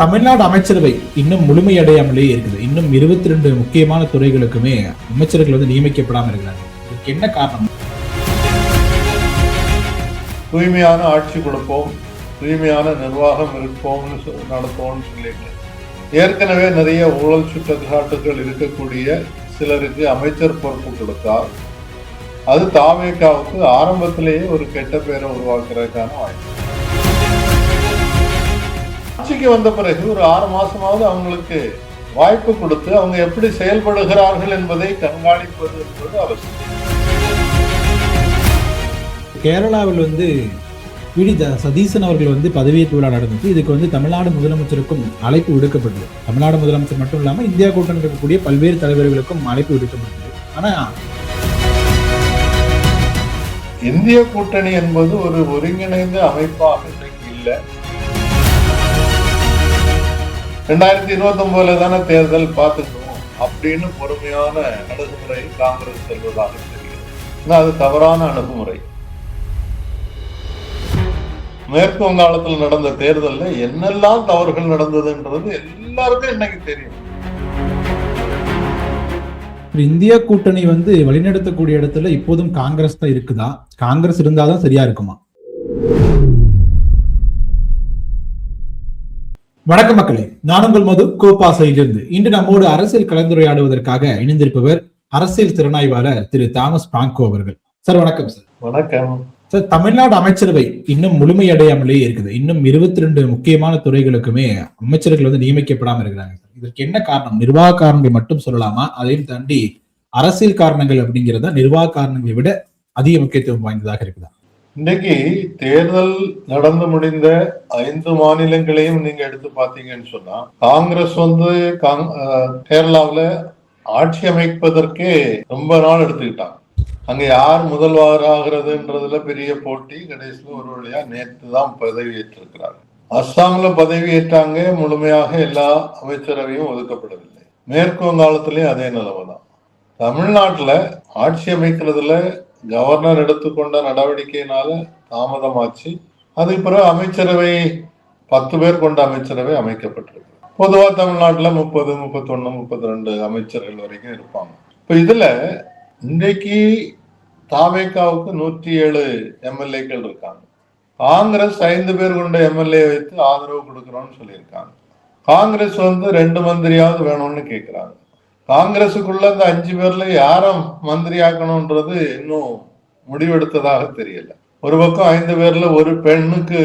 தமிழ்நாடு அமைச்சரவை இன்னும் முழுமையடையாமலே இருக்குது. இன்னும் 22 முக்கியமான துறைகளுக்குமே அமைச்சர்கள் நியமிக்கப்படாமல் இருக்கிறாங்க. இதுக்கு என்ன காரணம்? தூய்மையான ஆட்சி கொடுப்போம், தூய்மையான நிர்வாகம் இருப்போம்னு நடத்துவோம்னு சொல்லிட்டு ஏற்கனவே நிறைய ஊழல் சுற்றச்சாட்டுகள் இருக்கக்கூடிய சிலருக்கு அமைச்சர் பொறுப்பு கொடுத்தால் அது தாவேகாவுக்கு ஆரம்பத்திலேயே ஒரு கெட்ட பேரை உருவாக்குறதுக்கான வாய்ப்பு. ஆட்சிக்கு வந்த பிறகு ஒரு 6 மாசமாவது அவங்களுக்கு வாய்ப்பு கொடுத்து அவங்க எப்படி செயல்படுகிறார்கள் என்பதை கண்காணிப்பது என்பது அவசியம். கேரளாவில் பிடி சதீசன் அவர்கள் பதவியேற்பு விழா நடந்துச்சு. இதுக்கு தமிழ்நாடு முதலமைச்சருக்கும் அழைப்பு விடுக்கப்பட்டது. தமிழ்நாடு முதலமைச்சர் மட்டும் இல்லாம இந்தியா கூட்டணி இருக்கக்கூடிய பல்வேறு தலைவர்களுக்கும் அழைப்பு விடுக்கப்பட்டது. ஆனா இந்திய கூட்டணி என்பது ஒரு ஒருங்கிணைந்த அமைப்பாக இன்றைக்கு இல்லை. 2029 தானே தேர்தல் பார்த்துக்கணும் அப்படின்னு பொறுமையான அணுகுமுறை காங்கிரஸ் செல்வதாக தெரிகிறது. அது தவறான அணுகுமுறை. மேற்கு வங்காளத்தில் நடந்த தேர்தலில் என்னெல்லாம் தவறுகள் நடந்ததுன்றது எல்லாருக்கும் இன்னைக்கு தெரியும். இந்தியா கூட்டணி வழிநடத்தக்கூடிய இடத்துல இப்போதும் காங்கிரஸ் தான் இருக்குதா? காங்கிரஸ் இருந்தாதான் சரியா இருக்குமா? வணக்கம் மக்களே, நான் உங்கள் மது கோபாசையிலிருந்து. இன்று நம்மோடு அரசியல் கலந்துரையாடுவதற்காக இணைந்திருப்பவர் அரசியல் திறனாய்வாளர் திரு தாமஸ் பிராங்கோ அவர்கள். சார் வணக்கம். சார் வணக்கம். சார், தமிழ்நாடு அமைச்சரவை இன்னும் முழுமையடையாமலே இருக்குது. இன்னும் 22 முக்கியமான துறைகளுக்குமே அமைச்சர்கள் நியமிக்கப்படாமல் இருக்கிறாங்க. இதற்கு என்ன காரணம்? நிர்வாக காரணங்கள் மட்டும் சொல்லலாமா? அதையும் தாண்டி அரசியல் காரணங்கள் அப்படிங்கிறத நிர்வாக காரணங்களை விட அதிக முக்கியத்துவம் வாய்ந்ததாக இருக்குதா? இன்னைக்கு தேர்தல் நடந்து முடிந்த 5 மாநிலங்களையும் நீங்க எடுத்து பாத்தீங்கன்னு சொன்னா, காங்கிரஸ் கேரளாவில ஆட்சி அமைப்பதற்கே ரொம்ப நாள் எடுத்துக்கிட்டாங்க. அங்க யார் முதல்வர் ஆகிறதுன்றதுல பெரிய போட்டி. கடைசியில் ஒரு வழியா நேற்று தான் பதவி ஏற்றிருக்கிறாங்க. அஸ்ஸாம்ல பதவி ஏற்றாங்க, முழுமையாக எல்லா அமைச்சரவையும் ஒதுக்கப்படவில்லை. மேற்கு வங்காளத்திலேயும் அதே நிலைமை தான். தமிழ்நாட்டுல ஆட்சி அமைக்கிறதுல கவர்னர் எடுத்துக்கொண்ட நடவடிக்கையினால தாமதமாச்சு. அதுக்கு பிறகு அமைச்சரவை 10 பேர் கொண்ட அமைச்சரவை அமைக்கப்பட்டிருக்கு. பொதுவா தமிழ்நாட்டுல 30, 31, 32 அமைச்சர்கள் வரைக்கும் இருப்பாங்க. இப்ப இதுல இன்றைக்கு தாவேகாவுக்கு 107 எம்எல்ஏக்கள் இருக்காங்க. காங்கிரஸ் 5 பேர் கொண்ட எம்எல்ஏ வைத்து ஆதரவு கொடுக்கறோம்னு சொல்லியிருக்காங்க. காங்கிரஸ் 2 மந்திரியாவது வேணும்னு கேட்கிறாங்க. காங்கிரஸுக்குள்ள இந்த 5 பேர்ல யாரும் மந்திரி ஆக்கணும்ன்றது இன்னும் முடிவெடுத்ததாக தெரியல. ஒரு பக்கம் 5 பேர்ல ஒரு பெண்ணுக்கு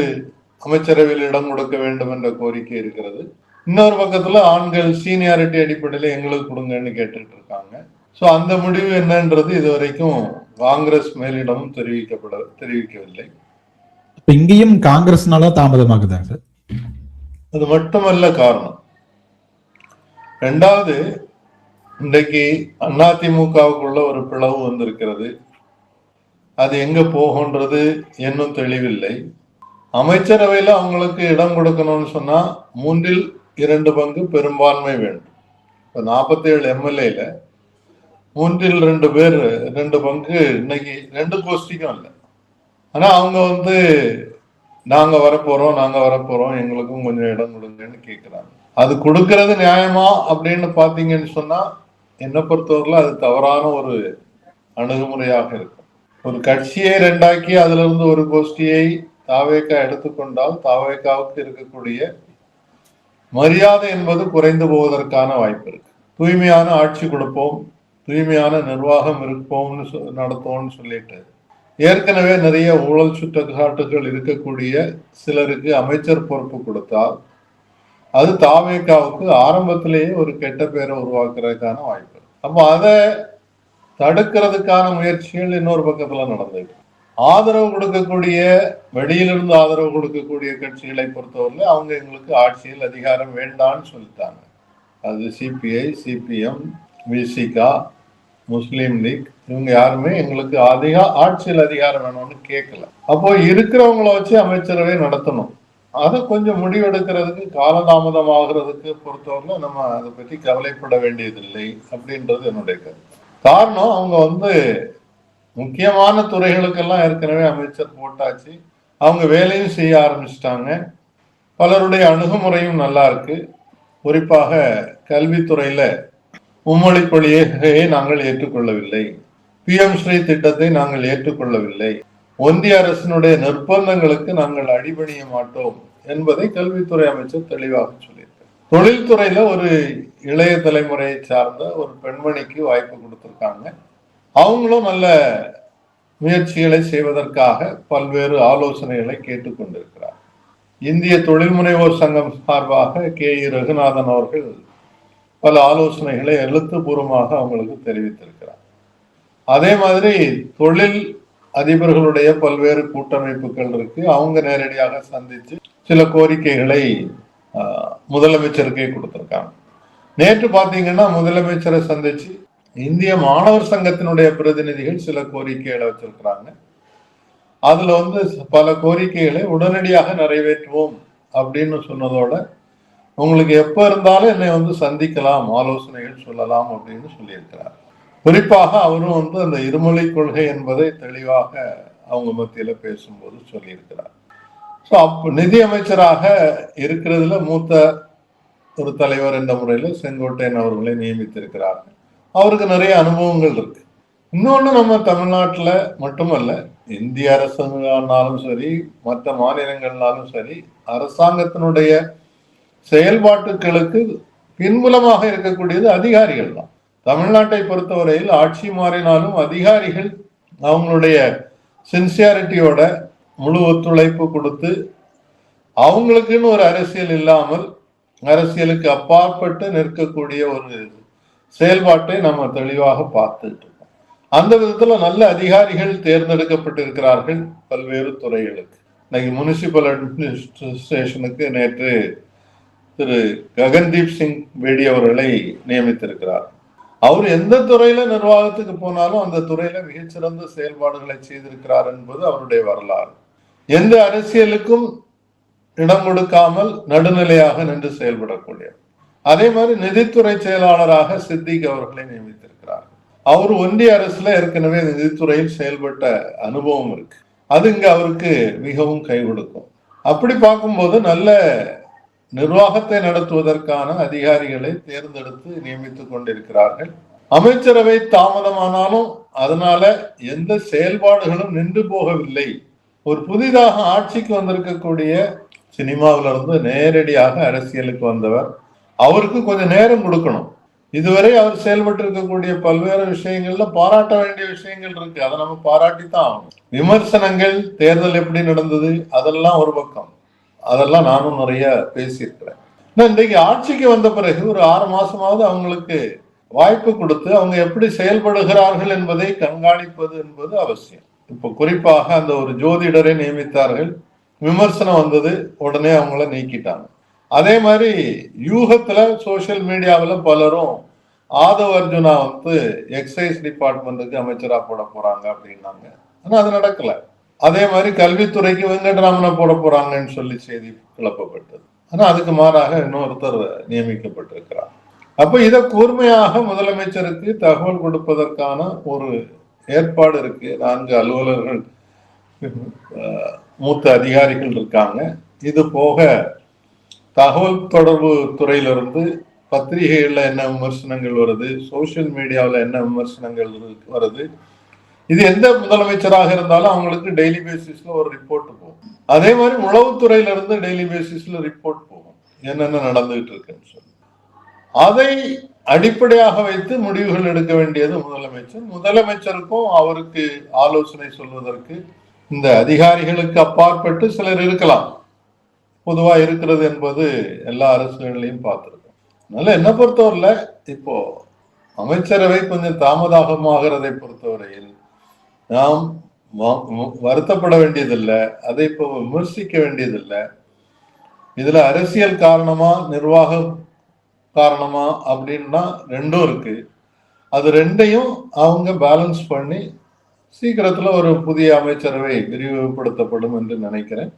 அமைச்சரவையில் இடம் கொடுக்க வேண்டும் என்ற கோரிக்கை இருக்கிறது. இன்னொரு பக்கத்துல ஆண்கள் சீனியாரிட்டி அடிப்படையில எங்களுக்கு கொடுங்கன்னு கேட்டுட்டு இருக்காங்க. சோ அந்த முடிவு என்னன்றது இதுவரைக்கும் காங்கிரஸ் மேலிடமும் தெரிவிக்கவில்லை. இங்கேயும் காங்கிரஸ்னால தாமதமாகுதா சார்? அது மட்டுமல்ல காரணம். 2வது, இன்றைக்கு அதிமுகவுக்குள்ள ஒரு பிளவு வந்திருக்கிறது. அது எங்க போகுன்றது இன்னும் தெளிவில்லை. அமைச்சரவையில அவங்களுக்கு இடம் கொடுக்கணும்னு சொன்னா 3/2 பங்கு பெரும்பான்மை வேண்டும். இப்ப 47 எம்எல்ஏல 3/2 பேர் 2 பங்கு இன்னைக்கு 2 கோஷ்டிக்கும் இல்லை. ஆனா அவங்க நாங்க வரப்போறோம் எங்களுக்கும் கொஞ்சம் இடம் கொடுங்கன்னு கேட்கிறாங்க. அது கொடுக்கறது நியாயமா அப்படின்னு பாத்தீங்கன்னு சொன்னா, என்னை பொறுத்தவரையில அது தவறான ஒரு அணுகுமுறையாக இருக்கும். ஒரு கட்சியை 2ஆக்கி அதுல இருந்து ஒரு கோஷ்டியை தாவேகா எடுத்துக்கொண்டால் தாவேகாவுக்கு இருக்கக்கூடிய மரியாதை என்பது குறைந்து போவதற்கான வாய்ப்பு இருக்கு. தூய்மையான ஆட்சி கொடுப்போம், தூய்மையான நிர்வாகம் இருப்போம்னு நடத்துவோம்னு சொல்லிட்டு ஏற்கனவே நிறைய ஊழல் சுற்றச்சாட்டுகள் இருக்கக்கூடிய சிலருக்கு அமைச்சர் பொறுப்பு கொடுத்தால் அது தாவேகாவுக்கு ஆரம்பத்திலேயே ஒரு கெட்ட பேரை உருவாக்குறதுக்கான வாய்ப்பு. அப்போ அதை தடுக்கிறதுக்கான முயற்சிகள் இன்னொரு பக்கத்துல நடந்தது. ஆதரவு கொடுக்கக்கூடிய, வெளியிலிருந்து ஆதரவு கொடுக்கக்கூடிய கட்சிகளை பொறுத்தவரை அவங்க எங்களுக்கு ஆட்சியில் அதிகாரம் வேண்டான்னு சொல்லிட்டாங்க. அது சிபிஐ, சிபிஎம், விசிகா, முஸ்லீம் லீக், இவங்க யாருமே எங்களுக்கு ஆட்சியில் அதிகாரம் வேணும்னு கேட்கல. அப்போ இருக்கிறவங்கள வச்சு அமைச்சரவை நடத்தணும். அதை கொஞ்சம் முடிவெடுக்கிறதுக்கு காலதாமதம் ஆகிறதுக்கு பொறுத்தவரை நம்ம அதை பற்றி கவலைப்பட வேண்டியதில்லை அப்படின்றது என்னுடைய கருத்து. காரணம், அவங்க முக்கியமான துறைகளுக்கெல்லாம் ஏற்கனவே அமைச்சர் போட்டாச்சு. அவங்க வேலையும் செய்ய ஆரம்பிச்சிட்டாங்க. பலருடைய அணுகுமுறையும் நல்லா இருக்கு. குறிப்பாக கல்வித்துறையில மும்மொழி கொள்கையை நாங்கள் ஏற்றுக்கொள்ளவில்லை, PM ஸ்ரீ திட்டத்தை நாங்கள் ஏற்றுக்கொள்ளவில்லை, ஒன்றிய அரசினுடைய நிர்பந்தங்களுக்கு நாங்கள் அடிபணிய மாட்டோம் என்பதை கல்வித்துறை அமைச்சர் தெளிவாக சொல்லியிருக்கார். தொழில்துறையில ஒரு இளைய தலைமுறையை சார்ந்த ஒரு பெண்மணிக்கு வாய்ப்பு கொடுத்திருக்காங்க. அவங்களும் நல்ல முயற்சிகளை செய்வதற்காக பல்வேறு ஆலோசனைகளை கேட்டுக்கொண்டிருக்கிறார். இந்திய தொழில் முனைவோர் சங்கம் சார்பாக KE ரகுநாதன் அவர்கள் பல ஆலோசனைகளை எழுத்துப்பூர்வமாக அவங்களுக்கு தெரிவித்திருக்கிறார். அதே மாதிரி தொழில் அதிபர்களுடைய பல்வேறு கூட்டமைப்புகள் இருக்கு. அவங்க நேரடியாக சந்திச்சு சில கோரிக்கைகளை முதலமைச்சருக்கே கொடுத்திருக்காங்க. நேற்று பாத்தீங்கன்னா முதலமைச்சரை சந்திச்சு இந்திய மாணவர் சங்கத்தினுடைய பிரதிநிதிகள் சில கோரிக்கைகளை வச்சிருக்கிறாங்க. அதுல பல கோரிக்கைகளை உடனடியாக நிறைவேற்றுவோம் அப்படின்னு சொன்னதோட, உங்களுக்கு எப்ப இருந்தாலும் என்னை சந்திக்கலாம், ஆலோசனைகள் சொல்லலாம் அப்படின்னு சொல்லியிருக்கிறார். குறிப்பாக அவரும் அந்த இருமொழி கொள்கை என்பதை தெளிவாக அவங்க மத்தியில பேசும்போது சொல்லியிருக்கிறார். ஸோ நிதி அமைச்சராக இருக்கிறதுல மூத்த ஒரு தலைவர் என்ற முறையில செங்கோட்டையன் அவர்களை நியமித்திருக்கிறார்கள். அவருக்கு நிறைய அனுபவங்கள் இருக்கு. இன்னொன்னு, நம்ம தமிழ்நாட்டுல மட்டுமல்ல, இந்திய அரசாங்கம்னாலும் சரி, மற்ற மாநிலங்கள்னாலும் சரி, அரசாங்கத்தினுடைய செயல்பாட்டுகளுக்கு பின்புலமாக இருக்கக்கூடியது அதிகாரிகள் தான். தமிழ்நாட்டை பொறுத்தவரையில் ஆட்சி மாறினாலும் அதிகாரிகள் அவங்களுடைய சின்சியாரிட்டியோட முழு ஒத்துழைப்பு கொடுத்து, அவங்களுக்குன்னு ஒரு அரசியல் இல்லாமல் அரசியலுக்கு அப்பாற்பட்டு நிற்கக்கூடிய ஒரு செயல்பாட்டை நம்ம தெளிவாக பார்த்துட்டு இருக்கோம். அந்த விதத்துல நல்ல அதிகாரிகள் தேர்ந்தெடுக்கப்பட்டிருக்கிறார்கள் பல்வேறு துறைகளுக்கு. இன்னைக்கு முனிசிபல் அட்மினிஸ்ட்ரேஷனுக்கு நேற்று திரு ககன்தீப் சிங் பேடி அவர்களை நியமித்திருக்கிறார். அவர் எந்த துறையில நிர்வாகத்துக்கு போனாலும் அந்த துறையில மிகச்சிறந்த செயல்பாடுகளை செய்திருக்கிறார் என்பது அவருடைய வரலாறு. எந்த அரசியலுக்கும் இடம் கொடுக்காமல் நடுநிலையாக நின்று செயல்படக்கூடிய. அதே மாதிரி நிதித்துறை செயலாளராக சித்திக் அவர்களை நியமித்திருக்கிறார். அவர் ஒன்றிய அரசுல ஏற்கனவே நிதித்துறையில் செயல்பட்ட அனுபவம் இருக்கு. அது இங்க அவருக்கு மிகவும் கை கொடுக்கும். அப்படி பார்க்கும்போது நல்ல நிர்வாகத்தை நடத்துவதற்கான அதிகாரிகளை தேர்ந்தெடுத்து நியமித்துக் கொண்டிருக்கிறார்கள். அமைச்சரவை தாமதமானாலும் அதனால எந்த செயல்பாடுகளும் நின்று போகவில்லை. ஒரு புதிதாக ஆட்சிக்கு வந்திருக்கக்கூடிய சினிமாவில இருந்து நேரடியாக அரசியலுக்கு வந்தவர், அவருக்கு கொஞ்சம் நேரம் கொடுக்கணும். இதுவரை அவர் செயல்பட்டு இருக்கக்கூடிய பல்வேறு விஷயங்கள்ல பாராட்ட வேண்டிய விஷயங்கள் இருக்கு. அதை நம்ம பாராட்டித்தான் ஆகணும். விமர்சனங்கள், தேர்தல் எப்படி நடந்தது, அதெல்லாம் ஒரு பக்கம். அதெல்லாம் நானும் நிறைய பேசியிருக்கிறேன். இன்றைக்கு ஆட்சிக்கு வந்த பிறகு ஒரு 6 மாசமாவது அவங்களுக்கு வாய்ப்பு கொடுத்து அவங்க எப்படி செயல்படுகிறார்கள் என்பதை கண்காணிப்பது என்பது அவசியம். இப்போ குறிப்பாக அந்த ஒரு ஜோதிடரை நியமித்தார்கள். விமர்சனம் வந்தது, உடனே அவங்கள நீக்கிட்டாங்க. அதே மாதிரி யூகத்துல சோசியல் மீடியாவில் பலரும் ஆதவ் அர்ஜுனா எக்ஸைஸ் டிபார்ட்மெண்ட்டுக்கு அமைச்சரா போட போறாங்க அப்படின்னாங்க. ஆனா அது நடக்கல. அதே மாதிரி கல்வித்துறைக்கு வெங்கட்ராமனை போட போறாங்கன்னு சொல்லி செய்தி கிளப்பப்பட்டது. ஆனா அதுக்கு மாறாக இன்னொருத்தர் நியமிக்கப்பட்டிருக்கிறார். அப்ப இதை கூர்மையாக முதலமைச்சருக்கு தகவல் கொடுப்பதற்கான ஒரு ஏற்பாடு இருக்கு. 4 அலுவலர்கள், மூத்த அதிகாரிகள் இருக்காங்க. இது போக தகவல் தொடர்பு துறையிலிருந்து பத்திரிகைகள்ல என்ன விமர்சனங்கள் வருது, சோசியல் மீடியாவில் என்ன விமர்சனங்கள் வருது, இது எந்த முதலமைச்சராக இருந்தாலும் அவங்களுக்கு டெய்லி பேசிஸ்ல ஒரு ரிப்போர்ட் போகும். அதே மாதிரி உளவுத்துறையில இருந்து டெய்லி பேசிஸ்ல ரிப்போர்ட் போகும், என்னென்ன நடந்துகிட்டு இருக்குன்னு சொல்லி. அதை அடிப்படையாக வைத்து முடிவுகள் எடுக்க வேண்டியது முதலமைச்சர். முதலமைச்சருக்கும் அவருக்கு ஆலோசனை சொல்வதற்கு இந்த அதிகாரிகளுக்கு அப்பாற்பட்டு சிலர் இருக்கலாம், பொதுவா இருக்கிறது என்பது எல்லா அரசுகளையும் பார்த்திருக்கோம். அதனால என்ன பொறுத்தவரையில இப்போ அமைச்சரவை கொஞ்சம் தாமதமாகிறதை பொறுத்தவரையில் நாம் வருத்தப்பட வேண்டியதில்லை, அதை இப்போ விமர்சிக்க வேண்டியதில்லை. இதுல அரசியல் காரணமா நிர்வாகம் காரணமா அப்படின்னா ரெண்டும் இருக்கு. அது ரெண்டையும் அவங்க பேலன்ஸ் பண்ணி சீக்கிரத்துல ஒரு புதிய அமைச்சரவை விரிவுபடுத்தப்படும் என்று நினைக்கிறேன்.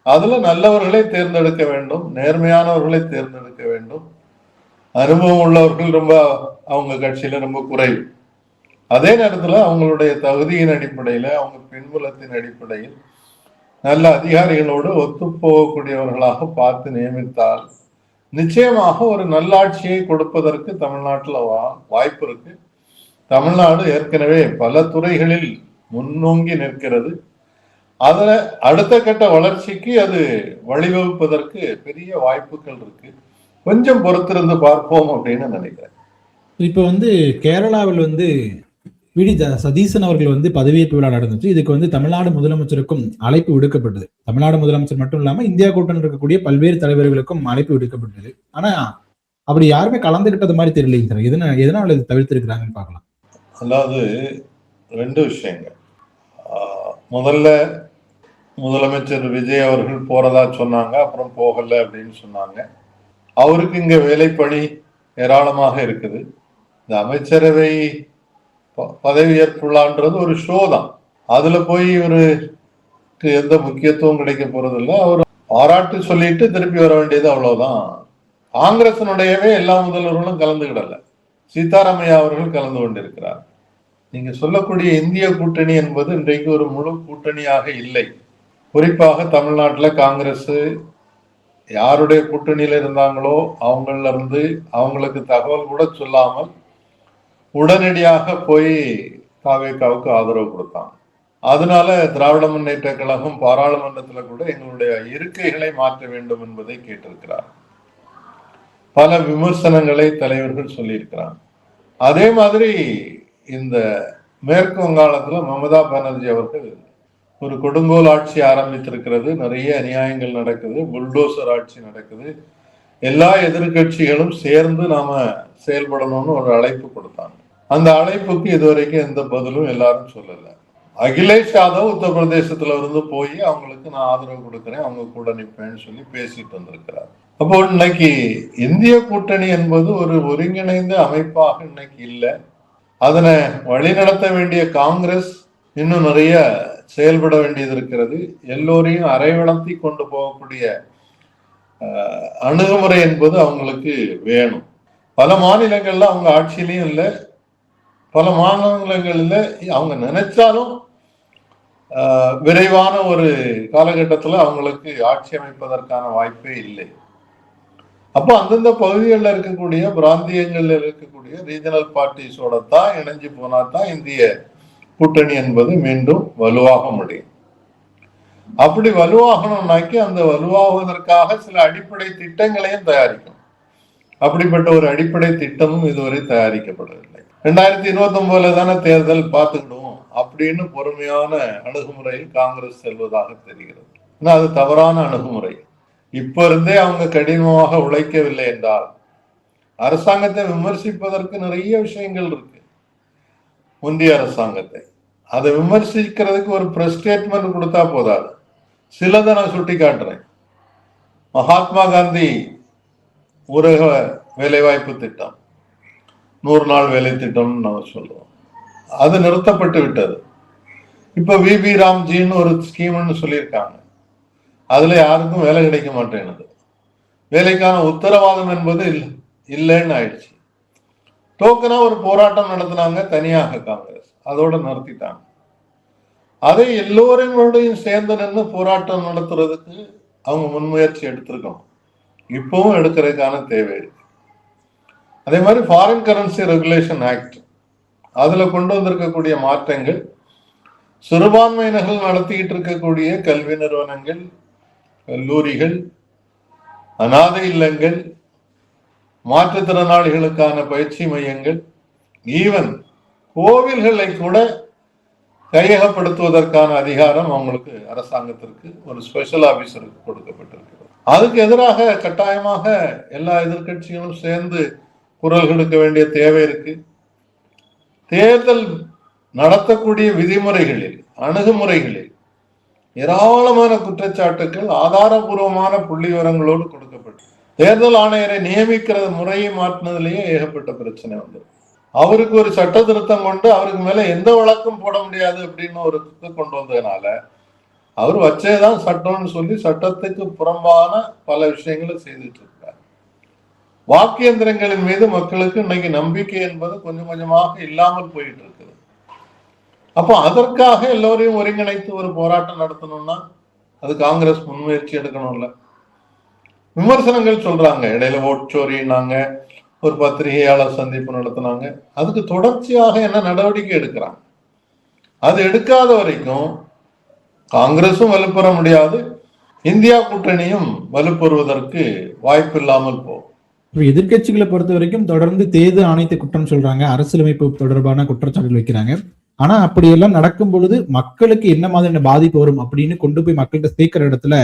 அதுல நல்லவர்களை தேர்ந்தெடுக்க வேண்டும், நேர்மையானவர்களை தேர்ந்தெடுக்க வேண்டும். அனுபவம் உள்ளவர்கள் ரொம்ப அவங்க கட்சியில ரொம்ப குறைவு. அதே நேரத்துல அவங்களுடைய தகுதியின் அடிப்படையில, அவங்க பின்புலத்தின் அடிப்படையில் நல்ல அதிகாரிகளோடு ஒத்துப்போகக்கூடியவர்களாக பார்த்து நியமித்தால் நிச்சயமாக ஒரு நல்லாட்சியை கொடுப்பதற்கு தமிழ்நாட்டில் வாய்ப்பு இருக்கு. தமிழ்நாடு ஏற்கனவே பல துறைகளில் முன்னோங்கி நிற்கிறது. அதுல அடுத்த கட்ட வளர்ச்சிக்கு அது வழிவகுப்பதற்கு பெரிய வாய்ப்புகள் இருக்கு. கொஞ்சம் பொறுத்திருந்து பார்ப்போம் அப்படின்னு நினைக்கிறேன். இப்ப கேரளாவில் விடி சதீசன் அவர்கள் பதவியேற்பு விழா நடந்துச்சு. இதுக்கு தமிழ்நாடு முதலமைச்சருக்கும் அழைப்பு விடுக்கப்பட்டது. தமிழ்நாடு முதலமைச்சர் மட்டும் இல்லாம இந்தியா கூட்டணி இருக்கக்கூடிய பல்வேறு தலைவர்களுக்கும் அழைப்பு விடுக்கப்பட்டது. ஆனா அப்படி யாருமே கலந்துகிட்டது மாதிரி தெரியலைங்க சார். எதனால இது தவிர்த்திருக்கிறாங்கன்னு பார்க்கலாம். அதாவது ரெண்டு விஷயங்கள். முதல்ல முதலமைச்சர் விஜய் அவர்கள் போறதா சொன்னாங்க, அப்புறம் போகல அப்படின்னு சொன்னாங்க. அவருக்கு இங்க வேலைப்பணி ஏராளமாக இருக்குது. இந்த அமைச்சரவை பதவியேற்புள்ளான்றது ஒரு ஷோ தான். அதுல போய் இவருக்கு எந்த முக்கியத்துவம் கிடைக்க போறது இல்லை. அவர் பாராட்டு சொல்லிட்டு திருப்பி வர வேண்டியது அவ்வளவுதான். காங்கிரசினுடையவே எல்லா முதல்வர்களும் கலந்துகிடல. சீதாராமையா அவர்கள் கலந்து கொண்டிருக்கிறார். நீங்க சொல்லக்கூடிய இந்திய கூட்டணி என்பது இன்றைக்கு ஒரு முழு கூட்டணியாக இல்லை. குறிப்பாக தமிழ்நாட்டில் காங்கிரஸ் யாருடைய கூட்டணியில இருந்தாங்களோ அவங்கள இருந்து அவங்களுக்கு தகவல் கூட சொல்லாமல் உடனடியாக போய் தாவேகாவுக்கு ஆதரவு கொடுத்தாங்க. அதனால திராவிட முன்னேற்ற கழகம் பாராளுமன்றத்தில் கூட எங்களுடைய இருக்கைகளை மாற்ற வேண்டும் என்பதை கேட்டிருக்கிறார். பல விமர்சனங்களை தலைவர்கள் சொல்லியிருக்கிறாங்க. அதே மாதிரி இந்த மேற்கு வங்காளத்துல மமதா பானர்ஜி அவர்கள் ஒரு கொடுங்கோல் ஆட்சி ஆரம்பித்திருக்கிறது. நிறைய அநியாயங்கள் நடக்குது, புல்டோசர் ஆட்சி நடக்குது. எல்லா எதிர்கட்சிகளும் சேர்ந்து நாம செயல்படணும்னு ஒரு அழைப்பு கொடுத்தாங்க. அந்த அழைப்புக்கு இதுவரைக்கும் எந்த பதிலும் எல்லாரும் சொல்லல. அகிலேஷ் யாதவ் உத்தரப்பிரதேசத்துல இருந்து போய் அவங்களுக்கு நான் ஆதரவு கொடுக்குறேன், அவங்க கூட நிற்பேன்னு சொல்லி பேசிட்டு வந்திருக்கிறார். அப்போ இன்னைக்கு இந்திய கூட்டணி என்பது ஒரு ஒருங்கிணைந்த அமைப்பாக இன்னைக்கு இல்லை. அதனை வழிநடத்த வேண்டிய காங்கிரஸ் இன்னும் நிறைய செயல்பட வேண்டியது இருக்கிறது. எல்லோரையும் அரைவளர்த்தி கொண்டு போகக்கூடிய அணுகுமுறை என்பது அவங்களுக்கு வேணும். பல மாநிலங்கள்ல அவங்க ஆட்சியிலையும் இல்லை, பல மாநிலங்கள்ல அவங்க நினைச்சாலும் விரைவான ஒரு காலகட்டத்தில் அவங்களுக்கு ஆட்சி அமைப்பதற்கான வாய்ப்பே இல்லை. அப்போ அந்தந்த பகுதிகளில் இருக்கக்கூடிய பிராந்தியங்களில் இருக்கக்கூடிய ரீஜனல் பார்ட்டிஸோட தான் இணைஞ்சு போனா தான் இந்திய கூட்டணி என்பது மீண்டும் வலுவாக முடியும். அப்படி வலுவாகணும்னாக்கி அந்த வலுவாகுவதற்காக சில அடிப்படை திட்டங்களையும் தயாரிக்கும். அப்படிப்பட்ட ஒரு அடிப்படை திட்டமும் இதுவரை தயாரிக்கப்படவில்லை. 2029 தானே தேர்தல் பார்த்துக்கிடுவோம் அப்படின்னு பொறுமையான அணுகுமுறையில் காங்கிரஸ் செல்வதாக தெரிகிறது. ஆனா அது தவறான அணுகுமுறை. இப்ப இருந்தே அவங்க கடினமாக உழைக்கவில்லை என்றால் அரசாங்கத்தை விமர்சிப்பதற்கு நிறைய விஷயங்கள் இருக்கு. ஒன்றிய அரசாங்கத்தை அதை விமர்சிக்கிறதுக்கு ஒரு பிரஸ் ஸ்டேட்மெண்ட் கொடுத்தா போதாது. சிலதை நான் சுட்டி காட்டுறேன். மகாத்மா காந்தி ஊரக வேலைவாய்ப்பு திட்டம், 100 நாள் வேலை திட்டம்னு நம்ம சொல்லுவோம், அது நிறுத்தப்பட்டு விட்டது. இப்ப விபி ராம்ஜின்னு ஒரு ஸ்கீம்னு சொல்லியிருக்காங்க. அதுல யாருக்கும் வேலை கிடைக்க மாட்டேங்குது. வேலைக்கான உத்தரவாதம் என்பது இல்லைன்னு ஆயிடுச்சு. டோக்கனா ஒரு போராட்டம் நடத்தினாங்க தனியாக காங்கிரஸ், அதோட நிறுத்திட்டாங்க. அதை எல்லோரையும் சேர்ந்து நின்று போராட்டம் நடத்துறதுக்கு அவங்க முன்முயற்சி எடுத்திருக்கணும். இப்பவும் எடுக்கிறதுக்கான தேவை இருக்கு. அதே மாதிரி ஃபாரின் கரன்சி ரெகுலேஷன் ஆக்ட், அதுல கொண்டு வந்திருக்கக்கூடிய மாற்றங்கள் சிறுபான்மையினர்கள் நடத்திக்கிட்டு இருக்கக்கூடிய கல்வி நிறுவனங்கள், கல்லூரிகள், அநாதை இல்லங்கள், மாற்றுத்திறனாளிகளுக்கான பயிற்சி மையங்கள், ஈவன் கோவில்களை கூட கையகப்படுத்துவதற்கான அதிகாரம் அவங்களுக்கு அரசாங்கத்திற்கு ஒரு ஸ்பெஷல் ஆபீசருக்கு கொடுக்கப்பட்டிருக்கிறது. அதுக்கு எதிராக கட்டாயமாக எல்லா எதிர்கட்சிகளும் சேர்ந்து குரல் கொடுக்க வேண்டிய தேவை இருக்கு. தேர்தல் நடத்தக்கூடிய விதிமுறைகளில், அணுகுமுறைகளில் ஏராளமான குற்றச்சாட்டுகள் ஆதாரபூர்வமான புள்ளி விவரங்களோடு கொடுக்கப்பட்டு தேர்தல் ஆணையரை நியமிக்கிற முறையை மாற்றினதுலேயே ஏகப்பட்ட பிரச்சனை வந்தது. அவருக்கு ஒரு சட்ட திருத்தம் கொண்டு அவருக்கு மேல எந்த வழக்கும் போட முடியாது அப்படின்னு ஒரு கொண்டு வந்ததுனால அவர் வச்சேதான் சட்டம்னு சொல்லி சட்டத்துக்கு புறம்பான பல விஷயங்களை செய்துட்டு இருக்கார். வாக்கு இயந்திரங்களின் மீது மக்களுக்கு இன்னைக்கு நம்பிக்கை என்பது கொஞ்சம் கொஞ்சமாக இல்லாமல் போயிட்டு இருக்குது. அப்போ அதற்காக எல்லோரையும் ஒருங்கிணைத்து ஒரு போராட்டம் நடத்தணும்னா அது காங்கிரஸ் முன்முயற்சி எடுக்கணும்ல. விமர்சனங்கள் சொல்றாங்க, இடையில ஓட்சோரினாங்க, ஒரு பத்திரிகையாளர் சந்திப்பு நடத்தினாங்க. அதுக்கு தொடர்ச்சியாக என்ன நடவடிக்கை எடுக்கிறாங்க? அது எடுக்காத வரைக்கும் காங்கிரசும் வலுப்பெற முடியாது, இந்தியா கூட்டணியும் வலுப்பெறுவதற்கு வாய்ப்பு இல்லாமல் போகும். எதிர்கட்சிகளை பொறுத்த வரைக்கும் தொடர்ந்து தேர்தல் ஆணையத்தை குற்றம் சொல்றாங்க, அரசியலமைப்பு தொடர்பான குற்றச்சாட்டுகள் வைக்கிறாங்க. ஆனா அப்படி எல்லாம் நடக்கும் பொழுது மக்களுக்கு என்ன மாதிரியான பாதிப்பு வரும் அப்படின்னு கொண்டு போய் மக்கள்கிட்ட சேர்க்கிற இடத்துல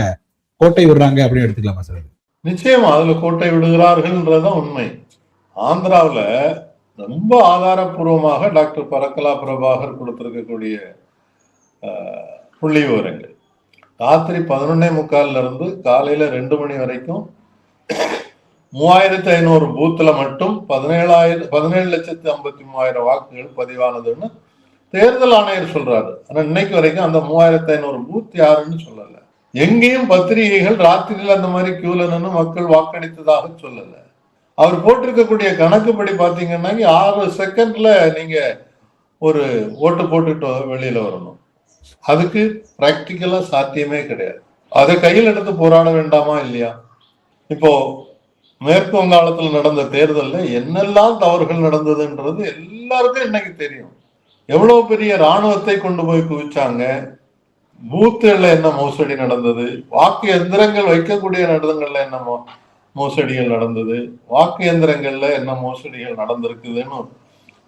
கோட்டை விடுறாங்க அப்படின்னு எடுத்துக்கலாமா சார்? நிச்சயமா அதுல கோட்டை விடுகிறார்கள்ன்றதுதான் உண்மை. ஆந்திராவில ரொம்ப ஆதாரப்பூர்வமாக டாக்டர் பரக்கலா பிரபாகர் கொடுத்திருக்கக்கூடிய புள்ளி விவரங்கள், ராத்திரி 11:45 இருந்து காலையில 2 மணி வரைக்கும் 3500 பூத்துல மட்டும் 17,53,000 வாக்குகள் பதிவானதுன்னு தேர்தல் ஆணையர் சொல்றாரு. ஆனா இன்னைக்கு வரைக்கும் அந்த 3500 பூத் யாருன்னு சொல்லல. எங்கேயும் பத்திரிகைகள் ராத்திரியில் அந்த மாதிரி கியூல நின்று மக்கள் வாக்களித்ததாக சொல்லல. அவர் போட்டிருக்கக்கூடிய கணக்குப்படி பாத்தீங்கன்னா 6 செகண்ட்ல நீங்க ஒரு ஓட்டு போட்டுட்டு வெளியில வரணும். அதுக்கு பிராக்டிக்கலா சாத்தியமே கிடையாது. அதை கையில் எடுத்து போராட வேண்டாமா இல்லையா? இப்போ மேற்கு வங்காளத்தில் நடந்த தேர்தலில் என்னெல்லாம் தவறுகள் நடந்ததுன்றது எல்லாருக்கும் இன்னைக்கு தெரியும். எவ்வளவு பெரிய இராணுவத்தை கொண்டு போய் குவிச்சாங்க, பூத்துகள்ல என்ன மோசடி நடந்தது, வாக்கு எந்திரங்கள் வைக்கக்கூடிய இடங்கள்ல என்ன மோசடிகள் நடந்தது, வாக்கு எந்திரங்கள்ல என்ன மோசடிகள் நடந்திருக்குதுன்னு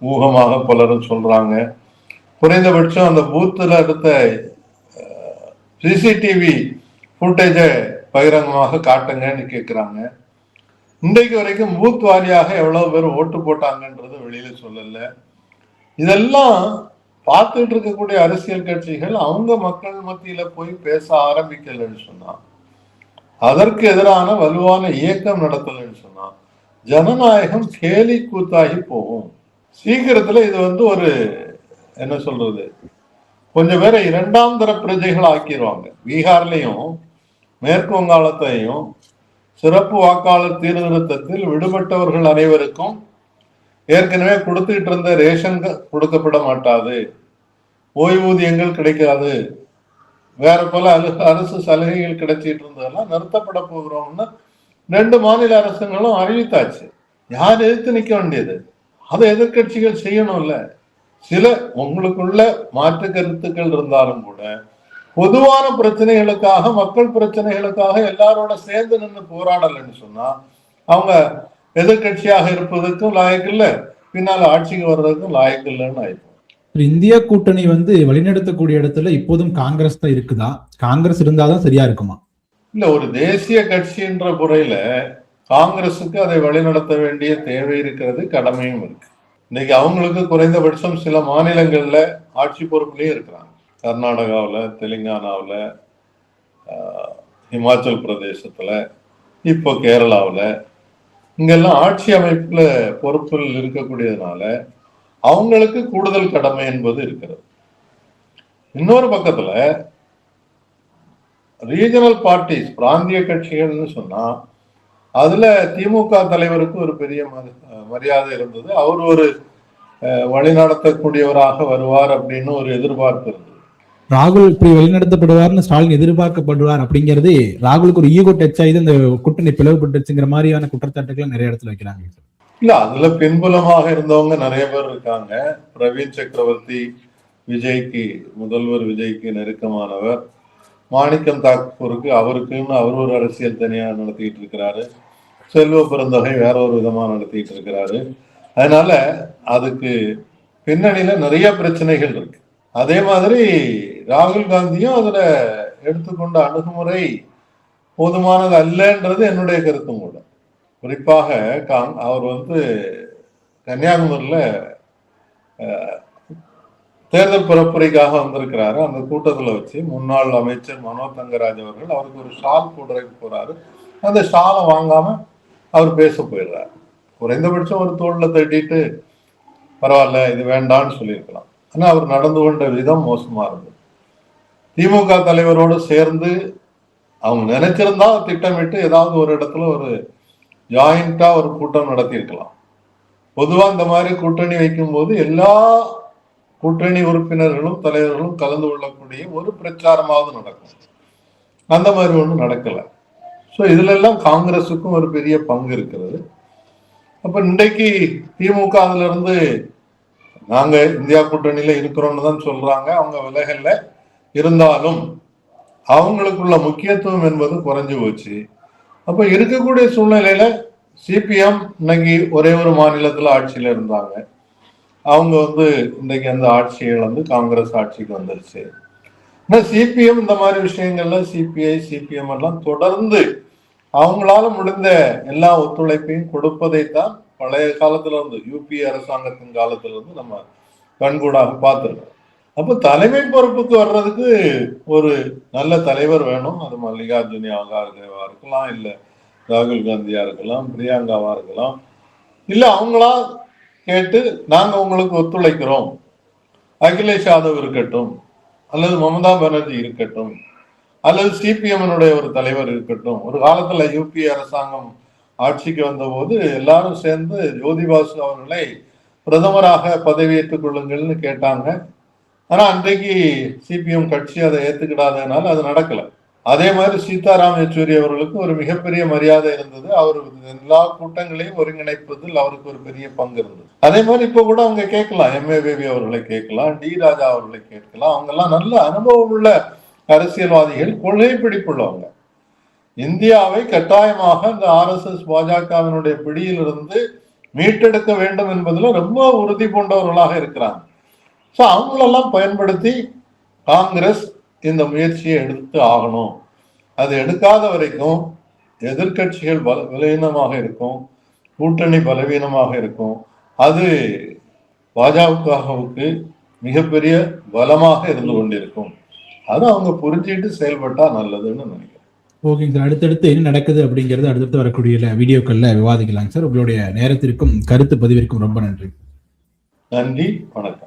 ஊகமாக பலரும் சொல்றாங்க. குறைந்தபட்சம் அந்த பூத்துல எடுத்த சிசிடிவி ஃபுட்டேஜை பகிரங்கமாக காட்டுங்கன்னு கேட்கிறாங்க. இன்றைக்கு வரைக்கும் பூத் வாரியாக எவ்வளவு பேர் ஓட்டு போட்டாங்கன்றது வெளியில சொல்லல. இதெல்லாம் பார்த்துட்டு இருக்கக்கூடிய அரசியல் கட்சிகள் அவங்க மக்கள் மத்தியில போய் பேச ஆரம்பிக்கலன்னு சொன்னா, அதற்கு எதிரான வலுவான இயக்கம் நடத்தலன்னு சொன்னா ஜனநாயகம் கேலி கூத்தாகி போகும். சீக்கிரத்துல இது ஒரு என்ன சொல்றது, கொஞ்சம் பேரை 2ஆம் தர பிரஜைகள் ஆக்கிடுவாங்க. பீகார்லையும் மேற்கு வங்காளத்தையும் சிறப்பு வாக்காளர் சீர்திருத்தத்தில் விடுபட்டவர்கள் அனைவருக்கும் ஏற்கனவே கொடுத்துட்டு இருந்த ரேஷன் கொடுக்கப்பட மாட்டாது, ஓய்வூதியங்கள் கிடைக்காது, வேற பல அரசு சலுகைகள் கிடைச்சிட்டு இருந்ததெல்லாம் நிறுத்தப்பட போகிறோம்னு 2 மாநில அரசுகளும் அறிவித்தாச்சு. யார் எதிர்த்து நிக்க வேண்டியது? அதை எதிர்கட்சிகள் செய்யணும்ல. சில உங்களுக்குள்ள மாற்று கருத்துக்கள் இருந்தாலும் கூட பொதுவான பிரச்சனைகளுக்காக, மக்கள் பிரச்சனைகளுக்காக எல்லாரோட சேர்ந்து நின்று போராடலன்னு சொன்னா அவங்க எதிர்கட்சியாக இருப்பதற்கும் லாயக்கு இல்லை, பின்னால ஆட்சிக்கு வர்றதுக்கும் லாயக்கு இல்லைன்னு ஆயிடும். இந்தியா கூட்டணி வழிநடத்தக்கூடிய இடத்துல இப்போதும் காங்கிரஸ் தான் இருக்குதா? காங்கிரஸ் இருந்தாதான் சரியா இருக்குமா? இல்ல, ஒரு தேசிய கட்சின்ற முறையில காங்கிரசுக்கு அதை வழிநடத்த வேண்டிய தேவை இருக்கிறது, கடமையும் இருக்கு. இன்னைக்கு அவங்களுக்கு குறைந்தபட்சம் சில மாநிலங்கள்ல ஆட்சி பொறுப்புலயும் இருக்கிறாங்க. கர்நாடகாவில், தெலுங்கானாவில், ஹிமாச்சல் பிரதேசத்துல, இப்போ கேரளாவில், இங்கெல்லாம் ஆட்சி அமைப்புல பொறுப்பில் இருக்கக்கூடியதுனால அவங்களுக்கு கூடுதல் கடமை என்பது இருக்கிறது. இன்னொரு பக்கத்துல ரீஜனல் பார்ட்டிஸ், பிராந்திய கட்சிகள்னு சொன்னா அதுல திமுக தலைவருக்கு ஒரு பெரிய மரியாதை இருந்தது. அவர் ஒரு வழிநடத்தக்கூடியவராக வருவார் அப்படின்னு ஒரு எதிர்பார்ப்பு இருந்தது. ராகுல் இப்படி வழிநடத்தப்படுவார்னு ஸ்டாலின் எதிர்பார்க்கப்படுவார் அப்படிங்கிறது ராகுலுக்கு ஒரு ஈகோ டச் ஆகி இந்த கூட்டணி பிளவுபட்டுச்சுங்கிற மாதிரியான குற்றச்சாட்டுகளை நிறைய இடத்துல வைக்கிறாங்க. இல்ல, அதுல பின்புலமாக இருந்தவங்க நிறைய பேர் இருக்காங்க. பிரவீன் சக்கரவர்த்தி முதல்வர் விஜய்க்கு நெருக்கமானவர். மாணிக்கம் தாக்கூருக்கு அவருக்குன்னு அவர் ஒரு அரசியல் தனியா நடத்திட்டு இருக்கிறாரு. செல்வ பெருந்தகை வேற ஒரு விதமா நடத்திட்டு இருக்கிறாரு. அதனால அதுக்கு பின்னணியில நிறைய பிரச்சனைகள் இருக்கு. அதே மாதிரி ராகுல் காந்தியும் அதுல எடுத்துக்கொண்ட அணுகுமுறை போதுமானது அல்லன்றது என்னுடைய கருத்தும் கூட. குறிப்பாக அவர் கன்னியாகுமரியில தேர்தல் பரப்புரைக்காக வந்திருக்கிறாரு. அந்த கூட்டத்துல வச்சு முன்னாள் அமைச்சர் மனோ தங்கராஜ் அவர்கள் அவருக்கு ஒரு ஷால் போடுறதுக்கு போறாரு. அந்த ஷாலை வாங்காம அவர் பேச போயிடுறாரு. குறைந்தபட்சம் ஒரு தோல்ல தட்டிட்டு பரவாயில்ல இது வேண்டான்னு சொல்லியிருக்கலாம். ஆனா அவர் நடந்து கொண்ட விதம் மோசமா இருந்தது. திமுக தலைவரோடு சேர்ந்து அவங்க நினைச்சிருந்தா திட்டமிட்டு ஏதாவது ஒரு இடத்துல ஒரு ஜாயிண்டா ஒரு கூட்டம் நடத்தி இருக்கலாம். பொதுவா இந்த மாதிரி கூட்டணி வைக்கும் போது எல்லா கூட்டணி உறுப்பினர்களும் தலைவர்களும் கலந்து கொள்ளக்கூடிய ஒரு பிரச்சாரமாவது நடக்கும். அந்த மாதிரி ஒன்றும் நடக்கல. ஸோ இதுல எல்லாம் காங்கிரஸுக்கும் ஒரு பெரிய பங்கு இருக்கிறது. அப்ப இன்றைக்கு திமுக அதுல இருந்து நாங்க இந்தியா கூட்டணியில இருக்கிறோம்னு தான் சொல்றாங்க, அவங்க விலகல்ல. இருந்தாலும் அவங்களுக்குள்ள முக்கியத்துவம் என்பது குறைஞ்சு போச்சு. அப்ப இருக்கக்கூடிய சூழ்நிலையில சிபிஎம் இன்னைக்கு ஒரே ஒரு மாநிலத்துல ஆட்சியில இருந்தாங்க, அவங்க இன்னைக்கு அந்த ஆட்சியை இழந்து காங்கிரஸ் ஆட்சிக்கு வந்துருச்சு. சிபிஎம் இந்த மாதிரி விஷயங்கள்ல சிபிஐ சிபிஎம் எல்லாம் தொடர்ந்து அவங்களால முடிந்த எல்லா ஒத்துழைப்பையும் கொடுப்பதைத்தான் பழைய காலத்துல இருந்து யூபி அரசாங்கத்தின் காலத்துல இருந்து நம்ம கண்கூடாக பார்த்திருக்கோம். அப்ப தலைமை பொறுப்புக்கு வர்றதுக்கு ஒரு நல்ல தலைவர் வேணும். அது மல்லிகார்ஜுன கார்கேவா இருக்கலாம், இல்ல ராகுல் காந்தியா இருக்கலாம், பிரியங்காவா இருக்கலாம், இல்ல அவங்களா கேட்டு நாங்க உங்களுக்கு ஒத்துழைக்கிறோம், அகிலேஷ் யாதவ் இருக்கட்டும், அல்லது மமதா பானர்ஜி இருக்கட்டும், அல்லது சிபிஎம் ஒரு தலைவர் இருக்கட்டும். ஒரு காலத்துல யூபி அரசாங்கம் ஆட்சிக்கு வந்த போது எல்லாரும் சேர்ந்து ஜோதி பாசு அவர்களை பிரதமராக பதவியேற்றுக் கொள்ளுங்கள்னு கேட்டாங்க. ஆனா அன்றைக்கு சிபிஎம் கட்சி அதை ஏத்துக்கிடாதனால அது நடக்கல. அதே மாதிரி சீதாராம் யெச்சூரி அவர்களுக்கு ஒரு மிகப்பெரிய மரியாதை இருந்தது. அவர் எல்லா கூட்டங்களையும் ஒருங்கிணைப்பதில் அவருக்கு ஒரு பெரிய பங்கு இருந்தது. அதே மாதிரி இப்ப கூட அவங்க கேட்கலாம், எம்ஏ பேபி அவர்களை கேட்கலாம், டி ராஜா அவர்களை கேட்கலாம். அவங்க எல்லாம் நல்ல அனுபவம் உள்ள அரசியல்வாதிகள், கொள்கை பிடிப்புள்ளவங்க. இந்தியாவை கட்டாயமாக இந்த RSS பாஜகவினுடைய பிடியிலிருந்து மீட்டெடுக்க வேண்டும் என்பதுல ரொம்ப உறுதி கொண்டவர்களாக இருக்கிறாங்க. ஸோ அவங்களெல்லாம் பயன்படுத்தி காங்கிரஸ் இந்த முயற்சியை எடுத்து ஆகணும். அது எடுக்காத வரைக்கும் எதிர்கட்சிகள் பலவீனமாக இருக்கும், கூட்டணி பலவீனமாக இருக்கும். அது பாஜகவுக்கு மிகப்பெரிய பலமாக இருந்து கொண்டிருக்கும். அதை அவங்க புரிஞ்சுட்டு செயல்பட்டா நல்லதுன்னு நினைக்கிறேன். ஓகேங்க சார், அடுத்தடுத்து என்ன நடக்குது அப்படிங்கிறது அடுத்தடுத்து வரக்கூடிய வீடியோக்கள்ல விவாதிக்கலாங்க சார். உங்களுடைய நேரத்திற்கும் கருத்து பதிவிற்கும் ரொம்ப நன்றி. நன்றி, வணக்கம்.